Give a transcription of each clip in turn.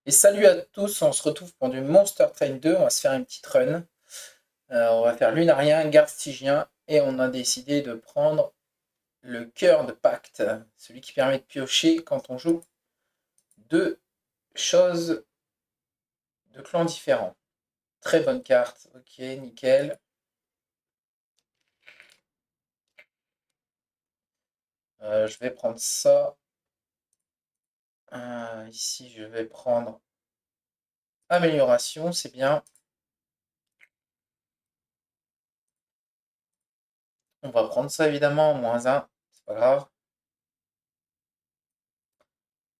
Et salut à tous, on se retrouve pour du Monster Train 2, on va se faire une petite run. On va faire Lunarien, Garde Stygien, et on a décidé de prendre le cœur de Pacte, celui qui permet de piocher quand on joue deux choses de clans différents. Très bonne carte, ok, nickel. Je vais prendre ça. Ici, je vais prendre Amélioration, c'est bien. On va prendre ça évidemment, -1, c'est pas grave.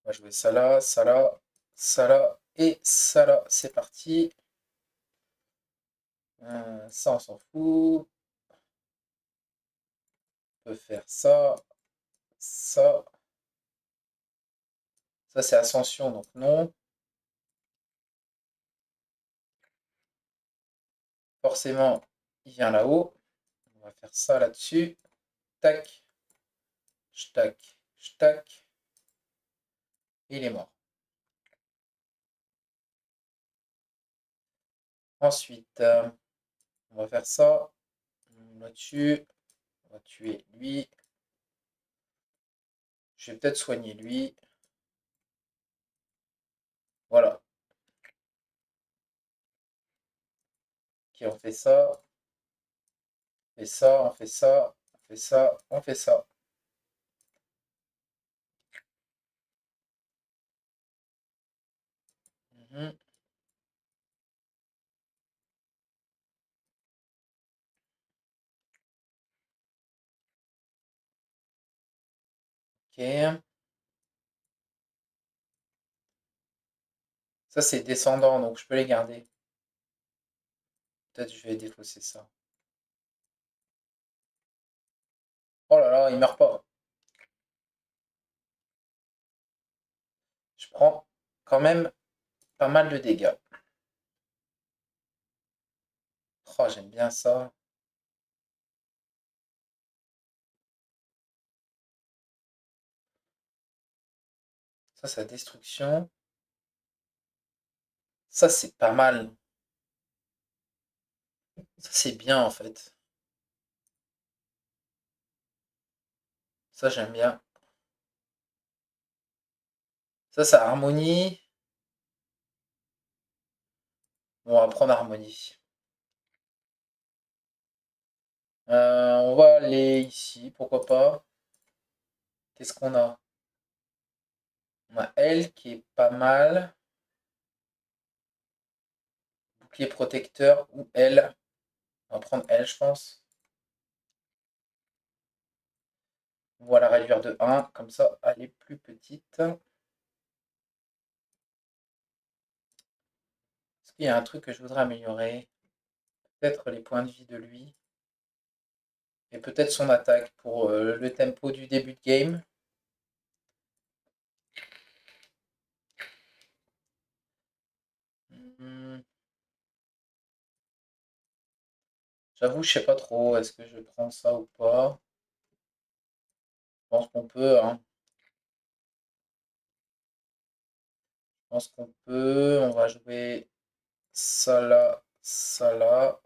On va jouer ça là, ça là, ça là et ça là. C'est parti. Ça, on s'en fout. On peut faire ça, ça. Ça, c'est Ascension, donc non. Forcément, il vient là-haut. On va faire ça là-dessus. Tac, tac, tac. Et il est mort. Ensuite, on va faire ça là-dessus. On va tuer lui. Je vais peut-être soigner lui. Voilà. Ok, on fait ça. On fait ça, on fait ça. On fait ça, on fait ça. Mhm. Ok. Ça, c'est descendant, donc je peux les garder. Peut-être je vais défausser ça. Oh là là, il meurt pas. Je prends quand même pas mal de dégâts. Oh, j'aime bien ça. Ça, c'est la destruction. Ça, c'est pas mal. Ça, c'est bien, en fait. Ça, j'aime bien. Ça harmonie. Bon, on va prendre harmonie. On va aller ici, pourquoi pas. Qu'est-ce qu'on a? On a elle qui est pas mal. Bouclier protecteur ou elle. On va prendre elle, je pense. On va la réduire de 1, comme ça, elle est plus petite. Est-ce qu'il y a un truc que je voudrais améliorer? Peut-être les points de vie de lui. Et peut-être son attaque pour le tempo du début de game. Hmm, J'avoue, je sais pas trop. Est-ce que je prends ça ou pas? Je pense qu'on peut, hein. Je pense qu'on peut. On va jouer ça là, ça là,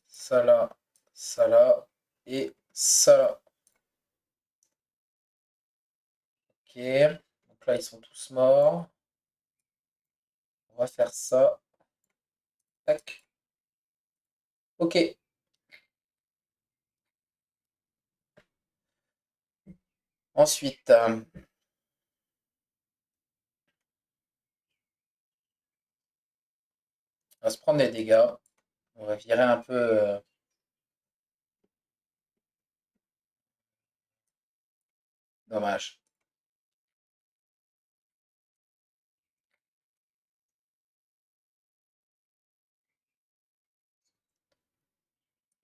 ça là, ça là et ça là. Ok. Donc là, ils sont tous morts. On va faire ça. Tac. Ok. Ensuite, on va se prendre des dégâts. On va virer un peu. Dommage.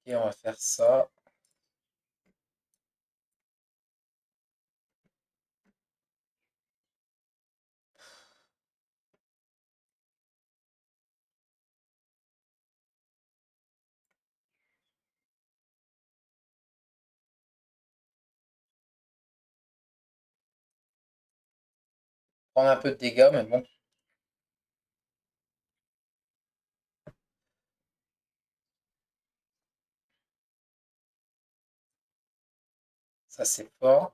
Et on va faire ça. Prendre un peu de dégâts, mais bon. Ça, c'est fort.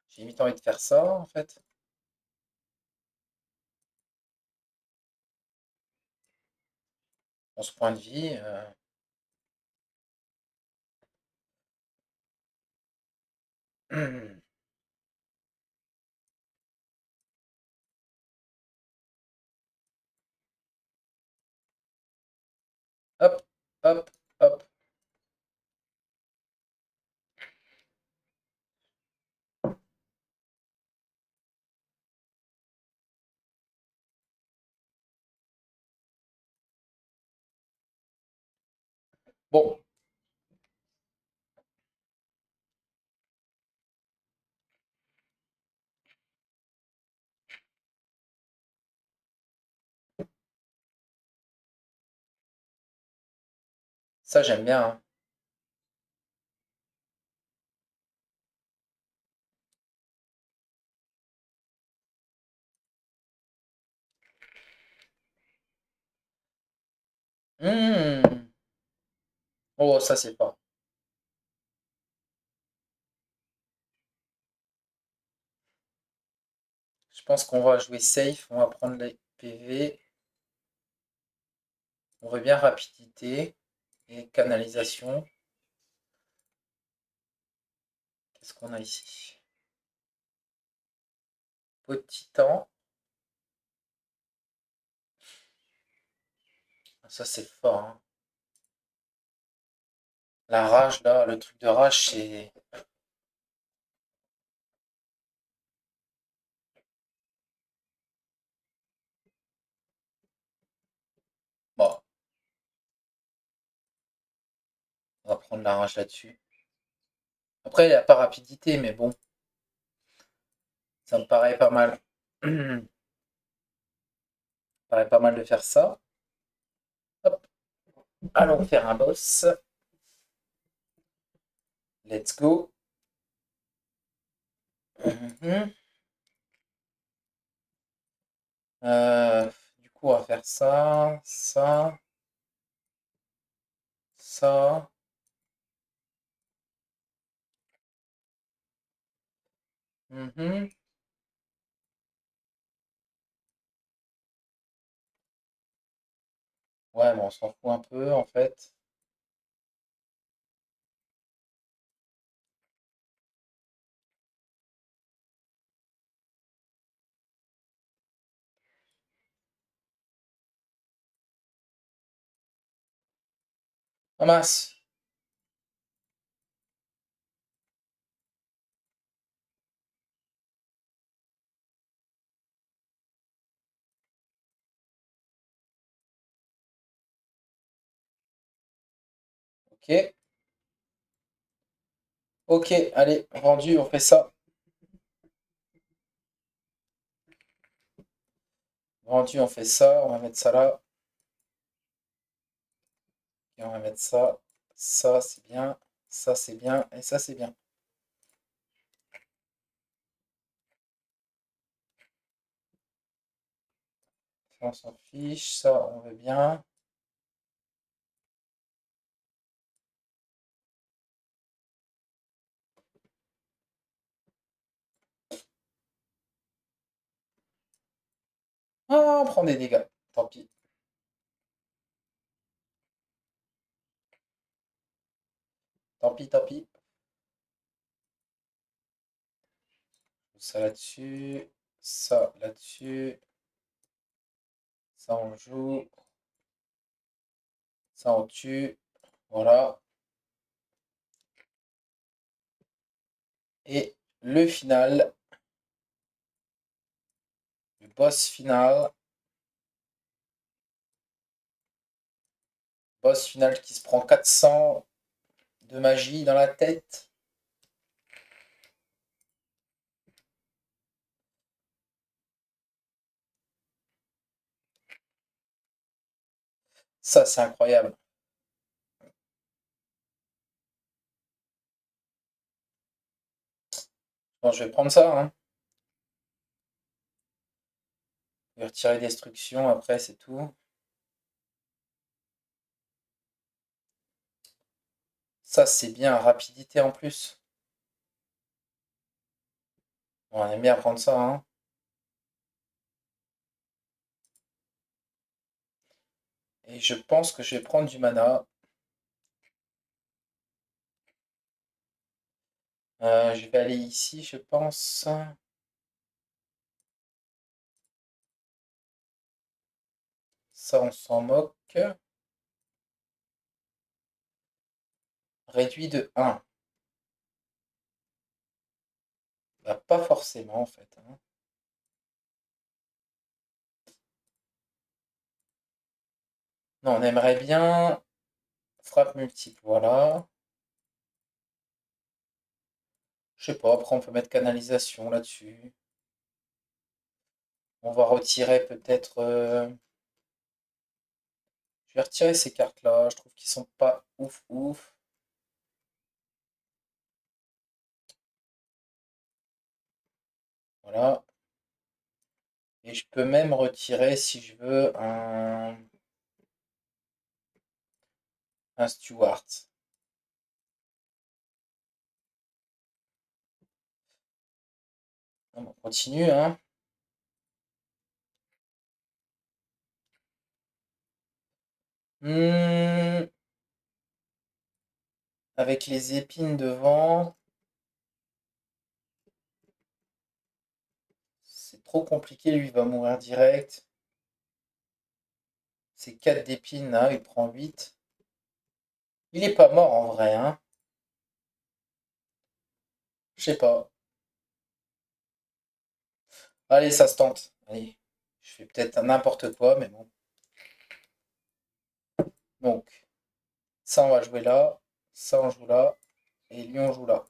J'ai limite envie de faire ça, en fait. 11 points de vie. Hop, hop, hop. Bon, ça, j'aime bien, hein. Hmm. Oh, ça, c'est fort. Je pense qu'on va jouer safe. On va prendre les PV. On veut bien rapidité et canalisation. Qu'est-ce qu'on a ici? Petit temps. Ça, c'est fort, hein. La rage, là, le truc de rage, c'est... Bon, on va prendre la rage là-dessus. Après, il n'y a pas rapidité, mais bon, ça me paraît pas mal. Ça me paraît pas mal de faire ça. Hop, allons faire un boss. Let's go. Mhm. Du coup, on va faire ça, ça, ça. Mhm. Ouais, mais on s'en fout un peu, en fait. Ah mince. Ok. Ok, allez, rendu, on fait ça. Rendu, on fait ça. On va mettre ça là. Et on va mettre ça. Ça, c'est bien. Ça, c'est bien. Et ça, c'est bien. Ça, on s'en fiche. Ça, on veut bien. Ah, on prend des dégâts. Tant pis. Tant pis, tant pis. Ça là-dessus. Ça là-dessus. Ça, on joue. Ça, on tue. Voilà. Et le final. Le boss final. Boss final qui se prend 400 de magie dans la tête. Ça, c'est incroyable. Bon, je vais prendre ça, hein. Je vais retirer destruction après, c'est tout. Ça, c'est bien, rapidité en plus. On aime bien prendre ça, hein. Et je pense que je vais prendre du mana. Je vais aller ici, je pense. Ça, on s'en moque. Réduit de 1. Bah, pas forcément, en fait, hein. Non, on aimerait bien frappe multiple, voilà. Je sais pas, après on peut mettre canalisation là-dessus. On va retirer peut-être... Je vais retirer ces cartes-là, je trouve qu'ils sont pas ouf ouf. Voilà. Et je peux même retirer, si je veux, un Steward. On continue, hein. Hmm, avec les épines devant, c'est trop compliqué, lui il va mourir direct. C'est 4 d'épines là, il prend 8. Il est pas mort en vrai, hein. Je sais pas. Allez, ça se tente. Allez. Je fais peut-être n'importe quoi, mais bon. Donc, ça on va jouer là. Ça on joue là. Et lui on joue là.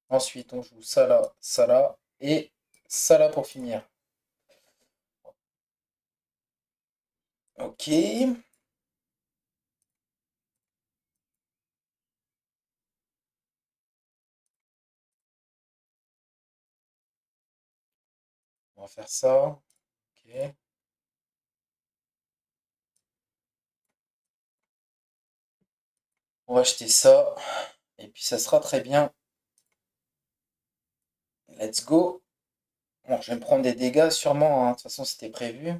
Ensuite on joue ça là. Et ça là pour finir. Ok. On va faire ça. Ok. On va acheter ça. Et puis ça sera très bien. Let's go. Bon, je vais me prendre des dégâts sûrement, hein. De toute façon, c'était prévu.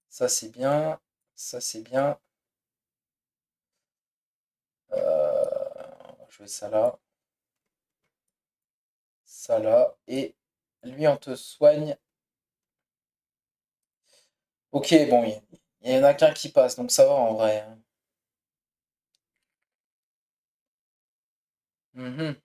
Ça, c'est bien. Ça, c'est bien. On va jouer ça là. Ça là. Et lui, on te soigne. Ok, bon, il y en a qu'un qui passe, donc ça va en vrai, hein. Mhm.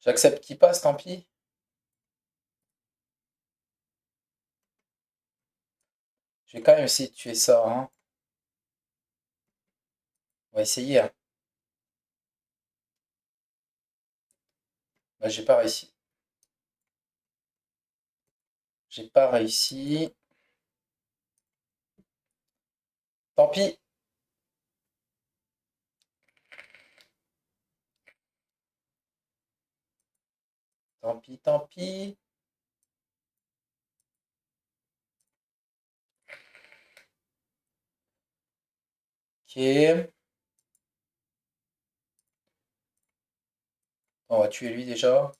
J'accepte qu'il passe, tant pis. Je vais quand même essayer de tuer ça, hein. On va essayer, hein. Bah, j'ai pas réussi. J'ai pas réussi. Tant pis. Tant pis, tant pis. Ok. On va tuer lui déjà.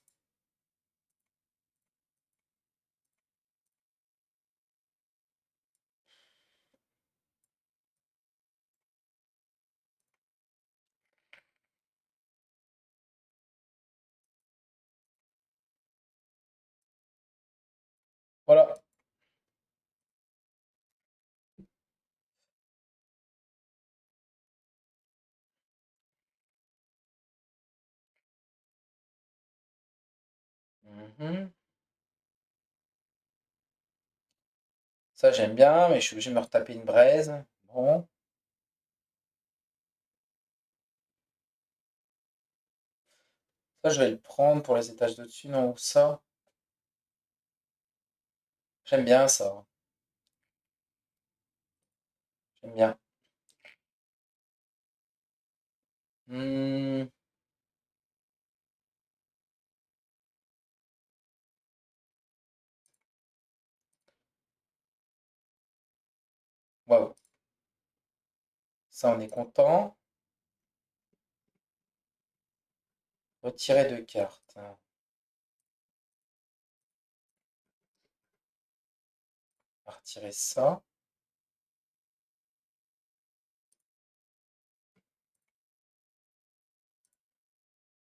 Voilà. Mhm. Ça, j'aime bien, mais je suis obligé de me retaper une braise. Bon. Ça, je vais le prendre pour les étages de-dessus, non? Ou ça. J'aime bien ça. J'aime bien. Hmm, waouh. Ça, on est content. Retirer deux cartes. On va retirer ça.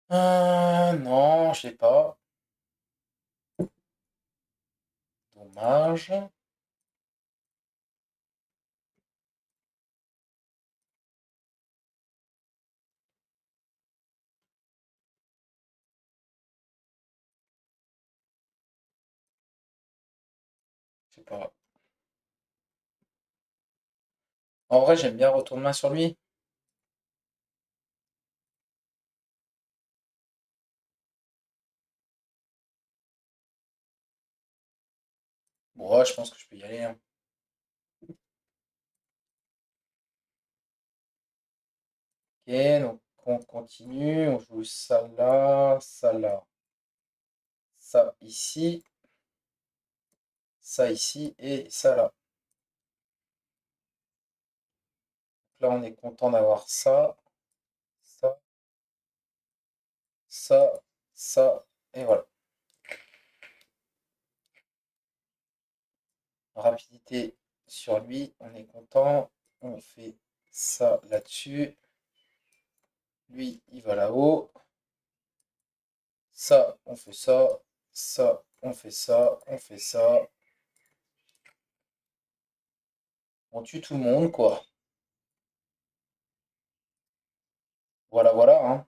Non, je sais pas. Dommage. Je sais pas. En vrai, j'aime bien retourner main sur lui. Bon, ouais, je pense que je peux y aller, hein. Ok, donc on continue. On joue ça là, ça ici, ça ici et ça là. Là, on est content d'avoir ça, ça, ça, ça, et voilà. Rapidité sur lui, on est content. On fait ça là-dessus. Lui, il va là-haut. Ça, on fait ça. Ça, on fait ça. On fait ça. On tue tout le monde, quoi. Voilà, voilà, hein.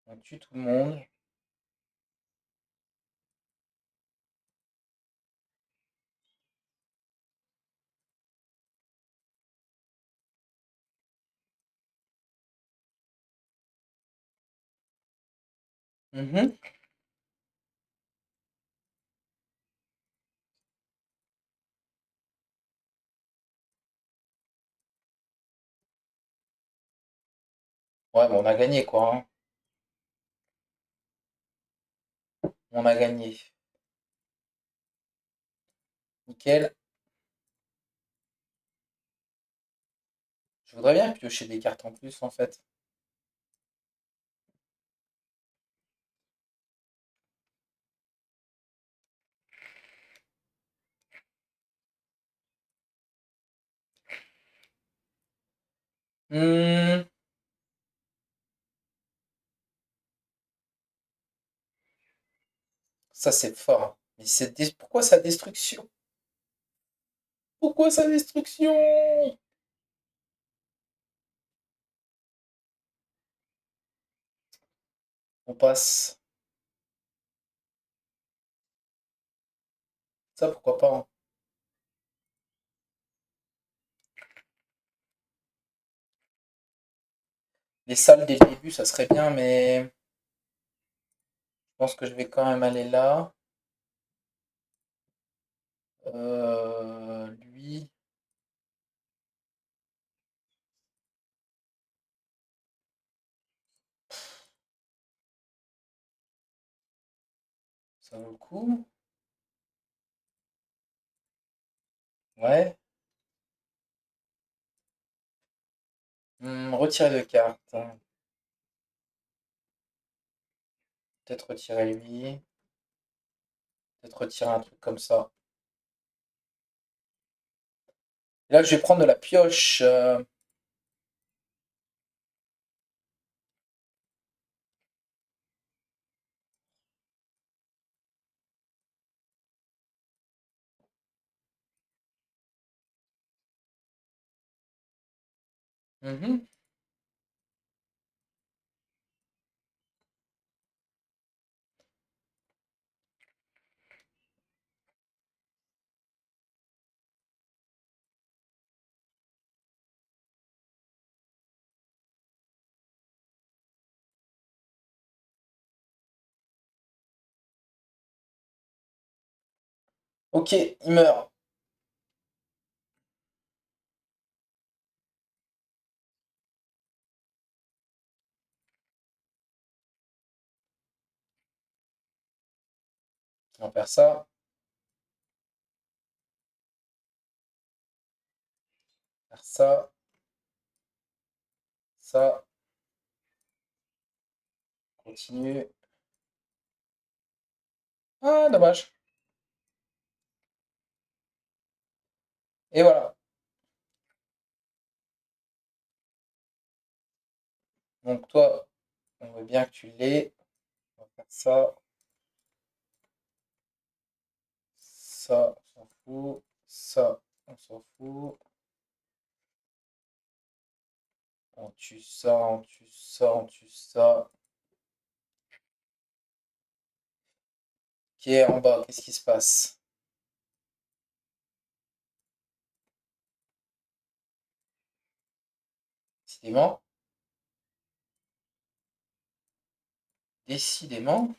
On tue tout le monde. Mhm. Ouais, mais on a gagné, quoi, hein. On a gagné. Nickel. Je voudrais bien piocher des cartes en plus, en fait. Hmm, ça, c'est fort, hein. Mais pourquoi sa destruction? Pourquoi sa destruction? On passe. Ça, pourquoi pas, hein. Les salles dès le début, ça serait bien, mais je pense que je vais quand même aller là. Lui, ça vaut le coup. Ouais. Retirer deux cartes. Peut-être retirer lui. Peut-être retirer un truc comme ça. Là, je vais prendre de la pioche. Mhm. Ok, il meurt. On va faire ça, faire ça, ça, continue. Ah, dommage. Et voilà. Donc toi, on veut bien que tu l'aies. On va faire ça, ça, on s'en fout. Ça, on s'en fout. On tue ça, on tue ça, on tue ça. Ok, en bas, qu'est-ce qui se passe? Décidément, décidément.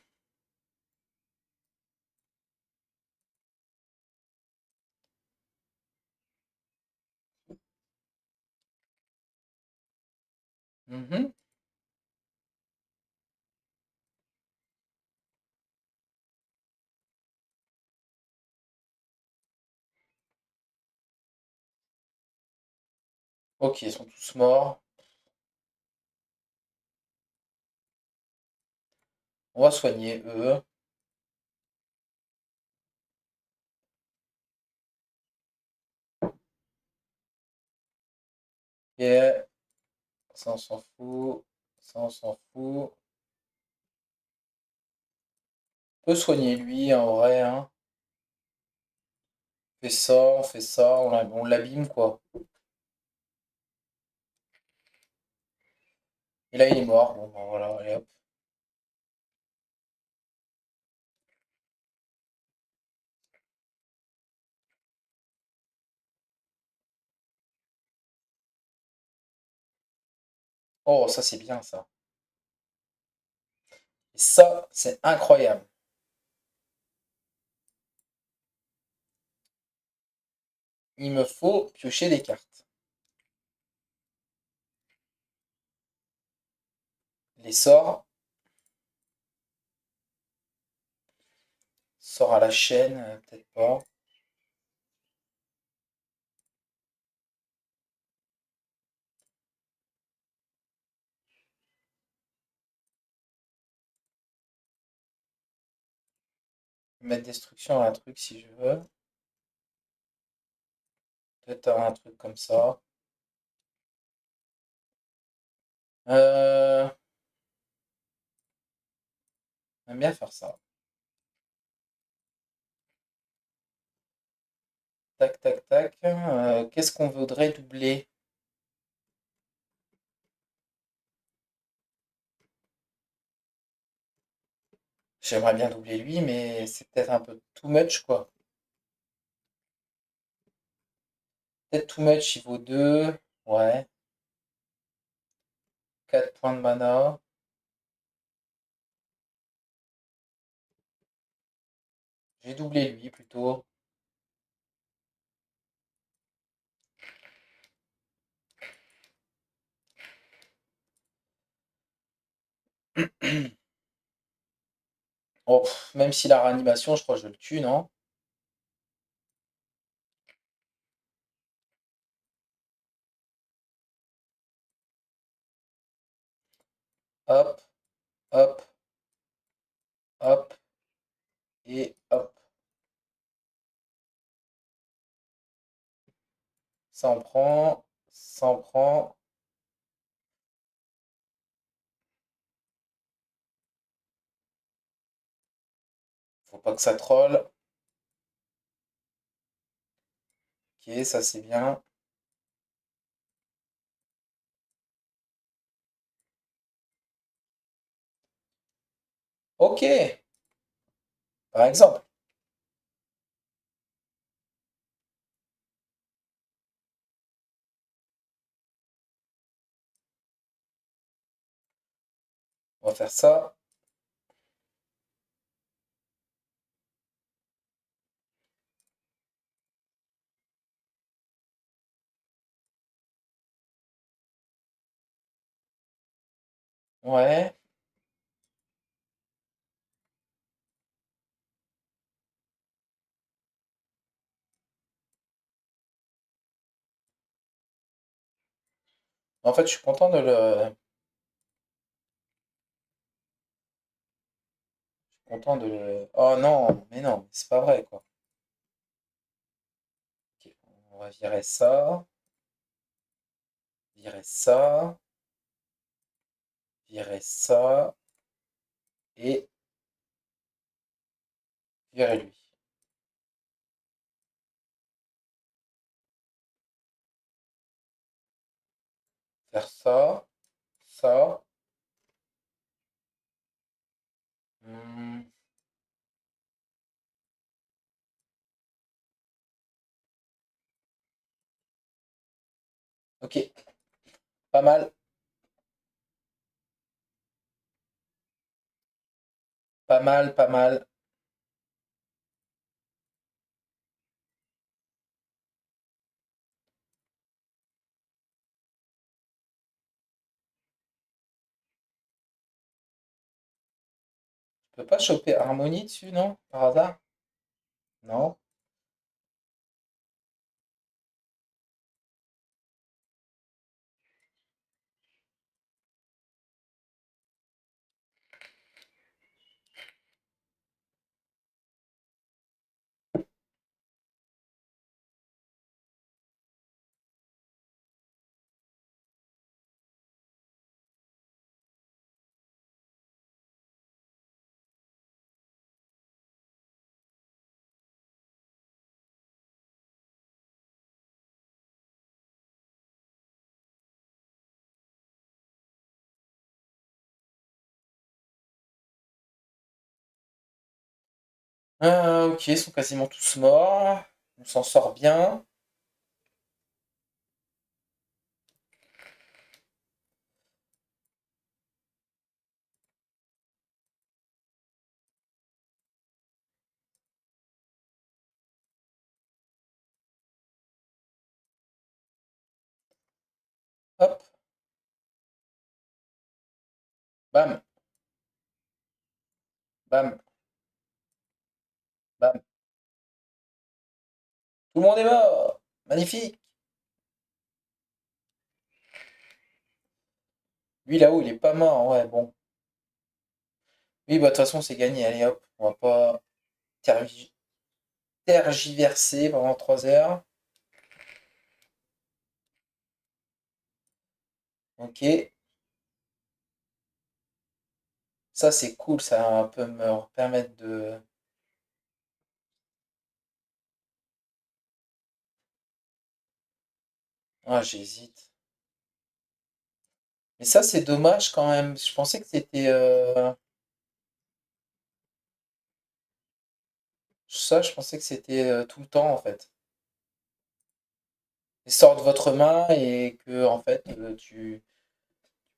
Mhm. Ok, ils sont tous morts. On va soigner eux. Ok, ça on s'en fout. Ça on s'en fout. On peut soigner lui en vrai, hein. On fait ça, on l'abîme quoi. Et là il est mort. Bon ben voilà, allez hop. Oh, ça c'est bien ça. Et ça, c'est incroyable. Il me faut piocher des cartes. Les sorts. Sorts à la chaîne, peut-être pas. Mettre destruction à un truc si je veux. Peut-être un truc comme ça. Euh, J'aime bien faire ça. Tac, tac, tac. Qu'est-ce qu'on voudrait doubler? J'aimerais bien doubler lui, mais c'est peut-être un peu too much, quoi. Peut-être too much, il vaut 2. Ouais. 4 points de mana. J'ai doublé lui plutôt. Oh, même s'il a réanimation, je crois que je le tue, non? Hop, hop, hop, et hop. Ça en prend. Ça en prend. Faut pas que ça troll. Ok, ça c'est bien. Ok, par exemple. On va faire ça. Ouais. En fait, je suis content de le. Content de le. Oh non, mais non, c'est pas vrai, quoi. Ok, on va virer ça, virer ça, et virer lui. Faire ça, ça. Hmm, ok, pas mal, pas mal, pas mal. Tu peux pas choper harmonie dessus, non? Par hasard? Non? Ok, ils sont quasiment tous morts. On s'en sort bien. Hop, bam, bam, bam. Tout le monde est mort! Magnifique! Lui là-haut, il est pas mort, ouais, bon. Oui, bah de toute façon, c'est gagné. Allez hop, on va pas tergi- tergiverser pendant 3 heures. Ok, ça c'est cool, ça peut me permettre de. Ah, j'hésite. Mais ça, c'est dommage quand même. Je pensais que c'était. Ça, je pensais que c'était tout le temps en fait. Il sort de votre main et que en fait, tu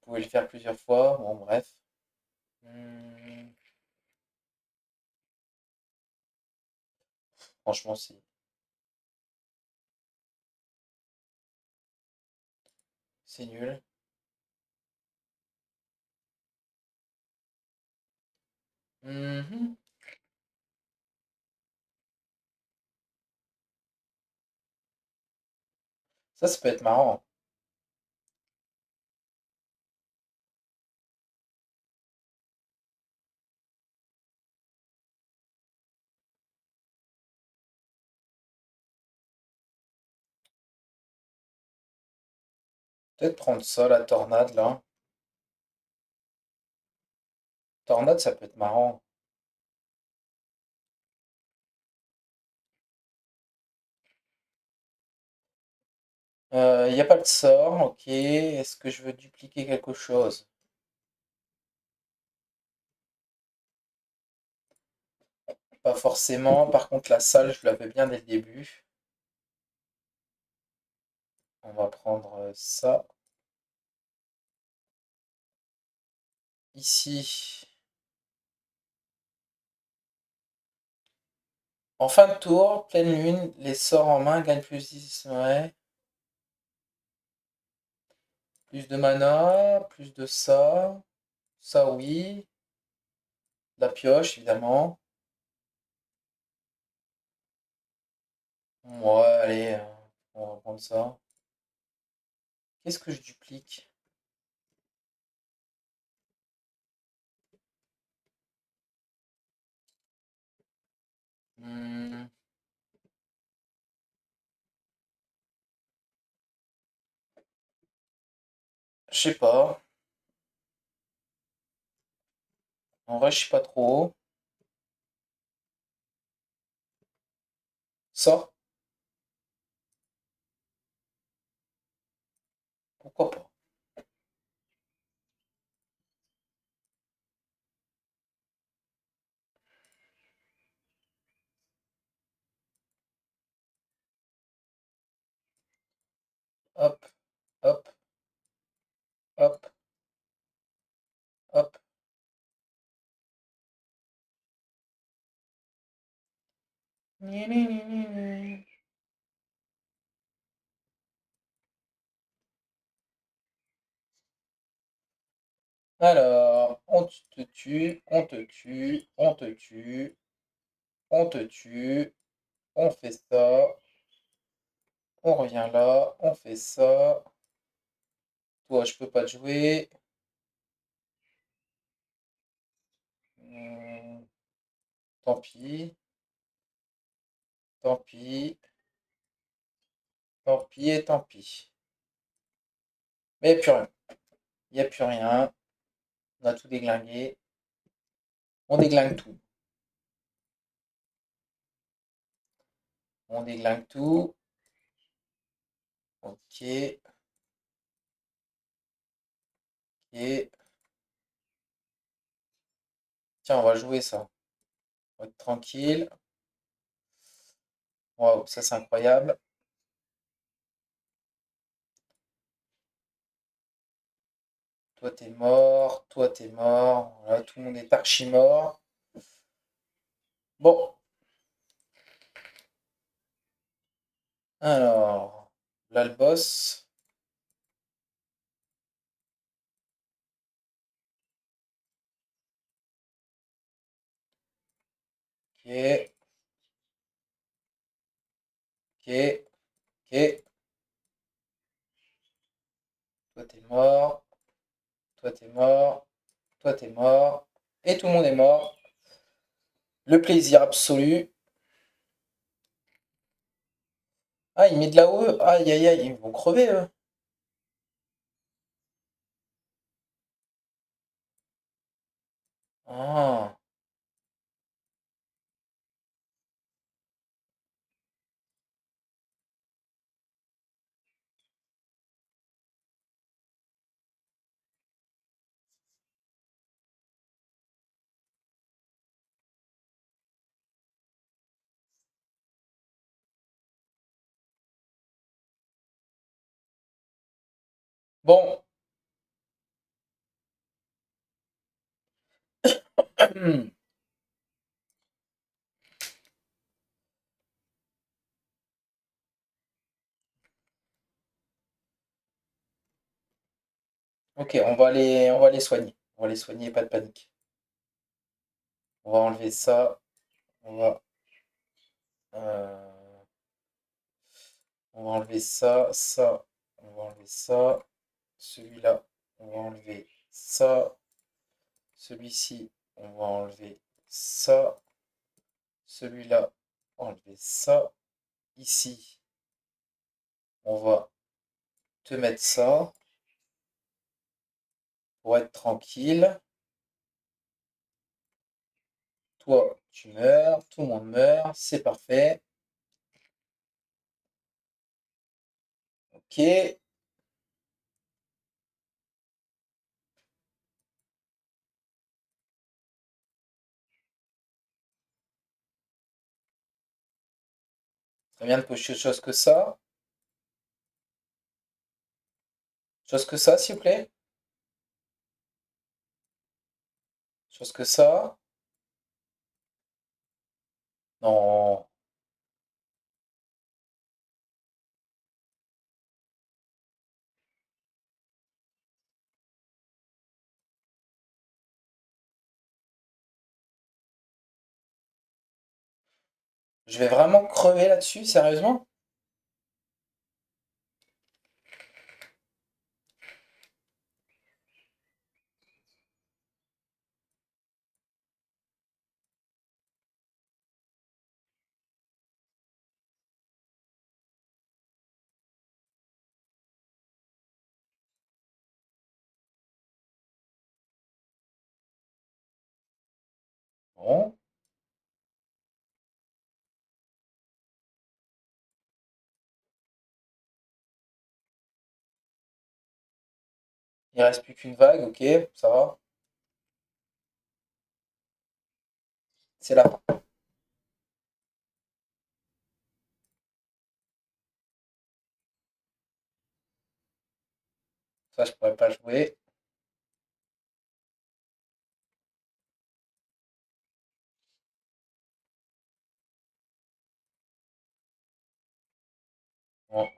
pouvais le faire plusieurs fois. Bon, bref. Hmm, franchement, c'est nul. Mhm. Ça peut être marrant. Peut-être prendre ça, la tornade là. Tornade, ça peut être marrant. Il n'y a pas de sort, ok. Est-ce que je veux dupliquer quelque chose? Pas forcément. Par contre, la salle, je l'avais bien dès le début. On va prendre ça. Ici. En fin de tour, pleine lune, les sorts en main gagnent plus 10. Ouais. Plus de mana, plus de ça. Ça, oui. La pioche, évidemment. Ouais, allez, on va prendre ça. Qu'est-ce que je duplique? Hmm, je sais pas. En vrai, je sais pas trop. Ça, pourquoi pas? Hop, hop, hop, hop. Gni, gni, gni, gni, gni. Alors, on te tue, on te tue, on te tue, on te tue, on fait ça, on revient là, on fait ça. Toi, je peux pas te jouer. Hmm, tant pis, tant pis, tant pis et tant pis. Mais il n'y a plus rien. Il n'y a plus rien. On a tout déglingué. On déglingue tout. On déglingue tout. Ok. Ok. Tiens, on va jouer ça. On va être tranquille. Waouh, ça c'est incroyable. Toi t'es mort. Toi t'es mort. Voilà, tout le monde est archi mort. Bon. Alors. Là le boss. Ok. Ok. Ok. Toi t'es mort. Toi t'es mort. Toi t'es mort. Et tout le monde est mort. Le plaisir absolu. Ah, il met de la OE. Aïe, aïe, aïe, ils vont crever, eux. Ah. Bon. Ok, on va les soigner. On va les soigner, pas de panique. On va enlever ça. On va, euh, on va enlever ça, ça. On va enlever ça. Celui-là, on va enlever ça. Celui-ci, on va enlever ça. Celui-là, enlever ça. Ici, on va te mettre ça pour être tranquille. Toi, tu meurs, tout le monde meurt, c'est parfait. Ok, très bien de pocher autre chose que ça. Chose que ça, s'il vous plaît. Chose que ça. Non, je vais vraiment crever là-dessus, sérieusement? Bon. Il reste plus qu'une vague, ok, ça va. C'est la fin. Ça, je pourrais pas jouer. Bon.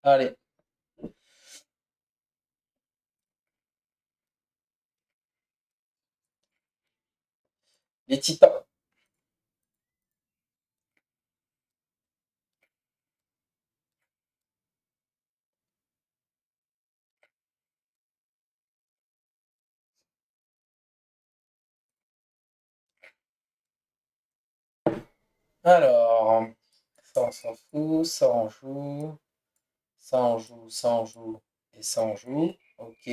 Allez, les titans. Alors, ça on s'en fout, ça on joue, ça on joue, ça on joue, et ça on joue. Ok,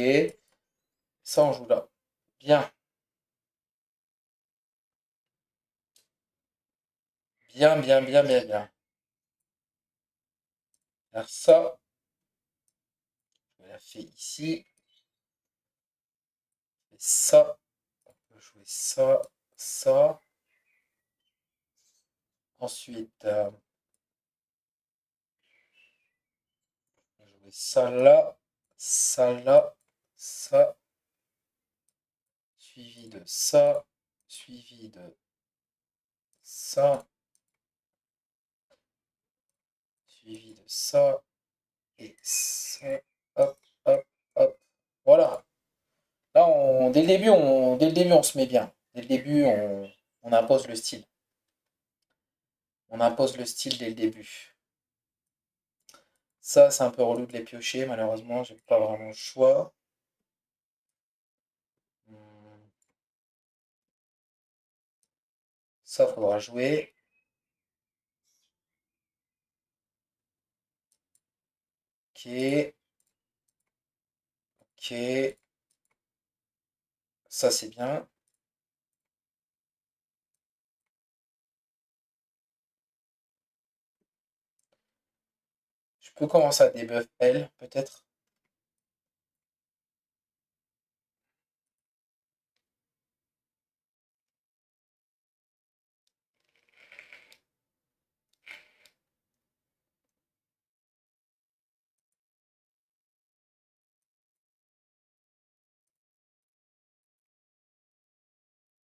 ça on joue là. Bien, bien, bien, bien, bien, bien. Alors ça, je la fais ici. Et ça, on peut jouer ça, ça. Ensuite, on peut jouer ça là, ça, suivi de ça, suivi de ça, suivi de ça, et ça. Hop, hop, hop. Voilà. Là, dès le début, on se met bien. Dès le début, on impose le style. On impose le style dès le début. Ça, c'est un peu relou de les piocher. Malheureusement, j'ai pas vraiment le choix. Hmm, ça, faudra jouer. Ok, ok. Ça, c'est bien. Je peux commencer à debuff elle, peut-être.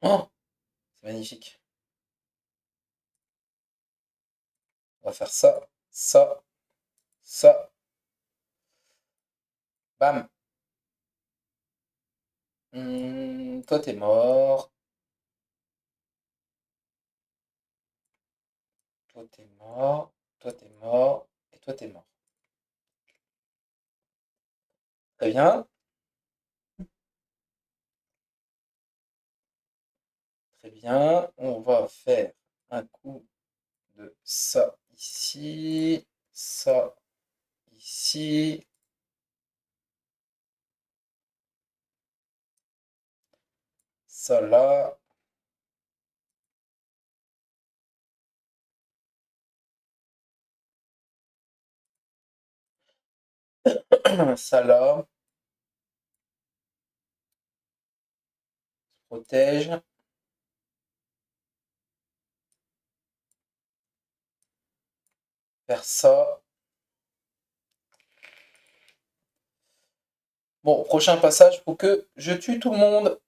Oh, c'est magnifique. On va faire ça, ça, ça. Bam. Toi, t'es mort. Toi, t'es mort. Toi, t'es mort. Et toi, t'es mort. Très bien. Très bien. On va faire un coup de ça ici. Ça ici. Ça là. Ça là. Protège. Faire ça. Bon, prochain passage, faut que je tue tout le monde.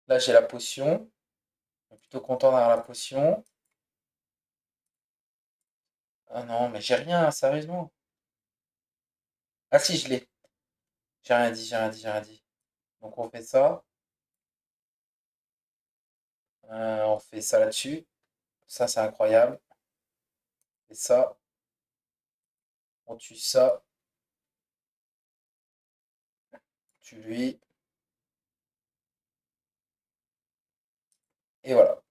Là, j'ai la potion. Je suis plutôt content d'avoir la potion. Ah non, mais j'ai rien, sérieusement. Ah si, je l'ai. J'ai rien dit, j'ai rien dit, j'ai rien dit. Donc on fait ça. On fait ça là-dessus. Ça, c'est incroyable. Et ça, on tue ça. Tue lui. Et voilà.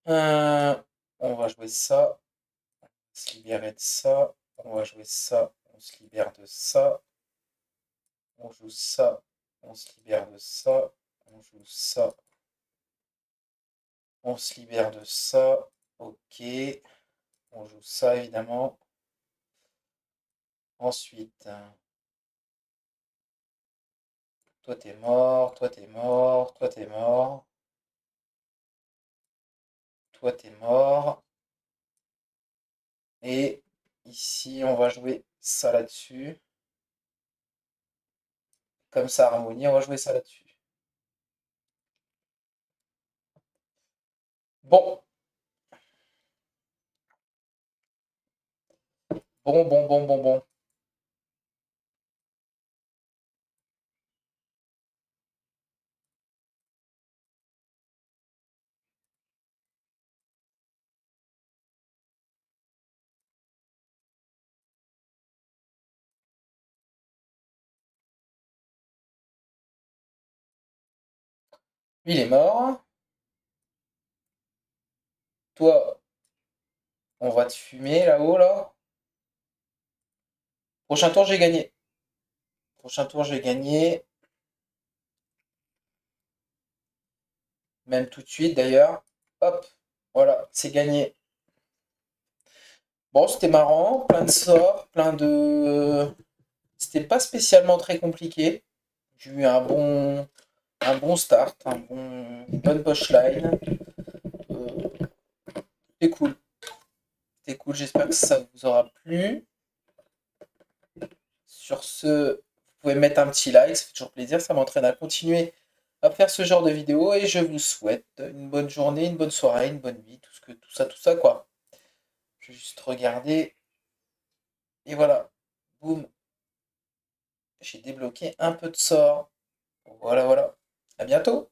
Euh, on va jouer ça. On va se libérer de ça. On va jouer ça. On se libère de ça. On joue ça. On se libère de ça. On joue ça. On se libère de ça. Ok. On joue ça évidemment. Ensuite, toi t'es mort, toi t'es mort, toi t'es mort, toi t'es mort. Et ici, on va jouer ça là-dessus. Comme ça, harmonie, on va jouer ça là-dessus. Bon, bon. Lui, il est mort. Toi, on va te fumer là-haut, là. Prochain tour, j'ai gagné. Prochain tour, j'ai gagné. Même tout de suite, d'ailleurs. Hop, voilà, c'est gagné. Bon, c'était marrant. Plein de sorts, plein de... C'était pas spécialement très compliqué. J'ai eu un bon start, une bonne pushline. Euh, c'était cool. C'était cool. J'espère que ça vous aura plu. Sur ce, vous pouvez mettre un petit like, ça fait toujours plaisir. Ça m'entraîne à continuer à faire ce genre de vidéos. Et je vous souhaite une bonne journée, une bonne soirée, une bonne nuit, tout ça, quoi. Je vais juste regarder. Et voilà. Boum. J'ai débloqué un peu de sort. Voilà. À bientôt.